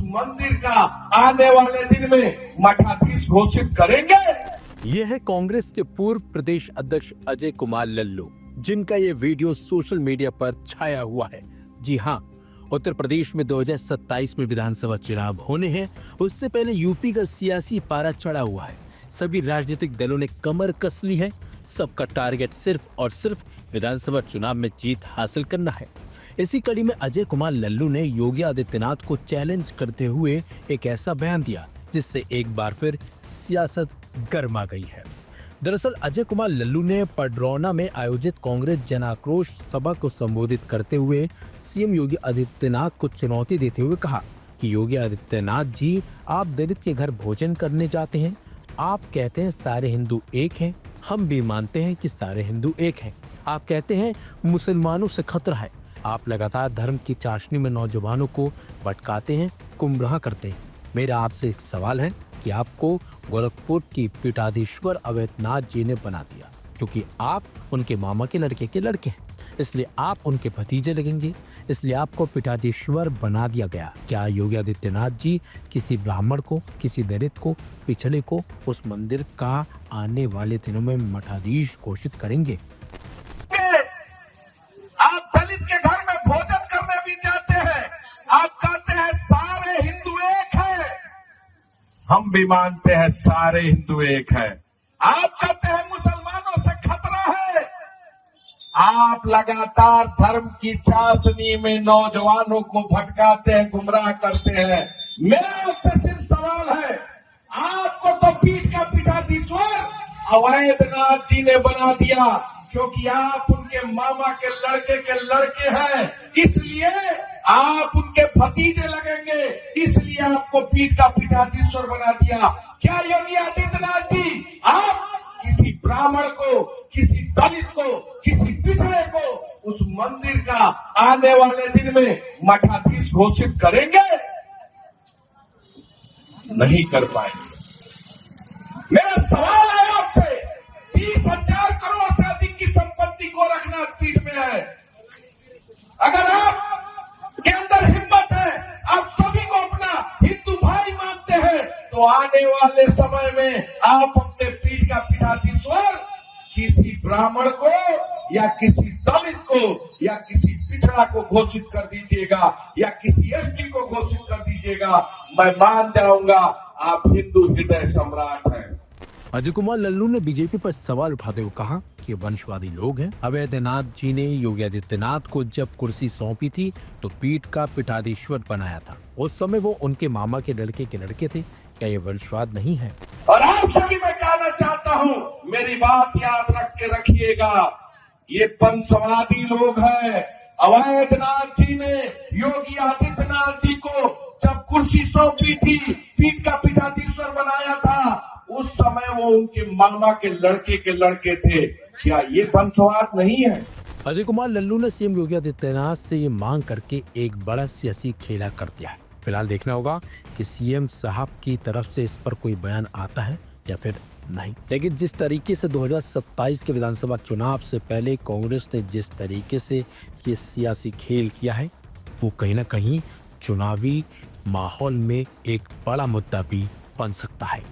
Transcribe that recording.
मंदिर का आने वाले दिन में मठाधीश घोषित करेंगे। यह है कांग्रेस के पूर्व प्रदेश अध्यक्ष अजय कुमार लल्लू, जिनका ये वीडियो सोशल मीडिया पर छाया हुआ है। जी हाँ, उत्तर प्रदेश में 2027 में विधानसभा चुनाव होने हैं। उससे पहले यूपी का सियासी पारा चढ़ा हुआ है। सभी राजनीतिक दलों ने कमर कस ली है। सबका टारगेट सिर्फ और सिर्फ विधानसभा चुनाव में जीत हासिल करना है। इसी कड़ी में अजय कुमार लल्लू ने योगी आदित्यनाथ को चैलेंज करते हुए एक ऐसा बयान दिया जिससे एक बार फिर सियासत गर्मा गई है। दरअसल अजय कुमार लल्लू ने पडरौना में आयोजित कांग्रेस जन आक्रोश सभा को संबोधित करते हुए सीएम योगी आदित्यनाथ को चुनौती देते हुए कहा कि योगी आदित्यनाथ जी, आप दलित के घर भोजन करने जाते हैं। आप कहते हैं सारे हिंदू एक हैं, हम भी मानते हैं कि सारे हिंदू एक हैं। आप कहते हैं मुसलमानों से खतरा है। आप लगातार धर्म की चाशनी में नौजवानों को भटकाते हैं, गुमराह करते हैं। मेरा आपसे एक सवाल है कि आपको गोरखपुर की पीठाधीश्वर अवैधनाथ जी ने बना दिया क्योंकि आप उनके मामा के लड़के हैं, इसलिए आप उनके भतीजे लगेंगे, इसलिए आपको पीठाधीश्वर बना दिया गया। क्या योगी आदित्यनाथ जी किसी ब्राह्मण को, किसी दलित को, पिछड़े को उस मंदिर का आने वाले दिनों में मठाधीश घोषित करेंगे? आप दलित के घर में भोजन करने भी जाते हैं, आप कहते हैं सारे हिंदू एक है, हम भी मानते हैं सारे हिंदू एक है। आप कहते हैं मुसलमानों से खतरा है। आप लगातार धर्म की चाशनी में नौजवानों को भटकाते हैं, गुमराह करते हैं। मेरा आपसे सिर्फ सवाल है, आपको तो पीठ का पीठाधीश्वर अवैधनाथ जी ने बना दिया क्योंकि आप उनके मामा के लड़के हैं, इसलिए आप उनके भतीजे लगेंगे, इसलिए आपको पीठ का पीठाधीश्वर बना दिया। क्या योगी आदित्यनाथ जी आप किसी ब्राह्मण को, किसी दलित को, किसी पिछड़े को उस मंदिर का आने वाले दिन में मठाधीश घोषित करेंगे? नहीं कर पाएंगे। मेरा सवाल है आपसे, 30,000 करोड़ से अधिक की संपत्ति गोरखनाथ पीठ में है। अगर आप के अंदर हिम्मत है, आप सभी को अपना हिंदू भाई मानते हैं, तो आने वाले समय में आप अपने पीठ का पीठाधीश्वर किसी ब्राह्मण को या किसी दलित को या किसी पिछड़ा को घोषित कर दीजिएगा या किसी एसटी को घोषित कर दीजिएगा। मैं मान जाऊंगा आप हिंदू हृदय सम्राट हैं। अजय कुमार लल्लू ने बीजेपी पर सवाल उठाते हुए कहा कि वंशवादी लोग हैं। अवैधनाथ जी ने योगी आदित्यनाथ को जब कुर्सी सौंपी थी तो पीठ का पीठाधीश्वर बनाया था। उस समय वो उनके मामा के लड़के थे। क्या ये वंशवाद नहीं है? और आप सभी मैं कहना चाहता हूँ, मेरी बात याद रख के रखिएगा, ये वंशवादी लोग हैं। अवैधनाथ जी ने योगी आदित्यनाथ जी को जब कुर्सी सौंपी थी, पीठ का पीठाधीश्वर बनाया था, उस समय वो उनके मामा के लड़के थे। क्या ये वंशवाद नहीं है? अजय कुमार लल्लू ने सीएम योगी आदित्यनाथ से ये मांग करके एक बड़ा सियासी खेला कर दिया है। फिलहाल देखना होगा कि सीएम साहब की तरफ से इस पर कोई बयान आता है या फिर नहीं। लेकिन जिस तरीके से 2027 के विधानसभा चुनाव से पहले कांग्रेस ने जिस तरीके से ये सियासी खेल किया है, वो कहीं ना कहीं चुनावी माहौल में एक बड़ा मुद्दा भी बन सकता है।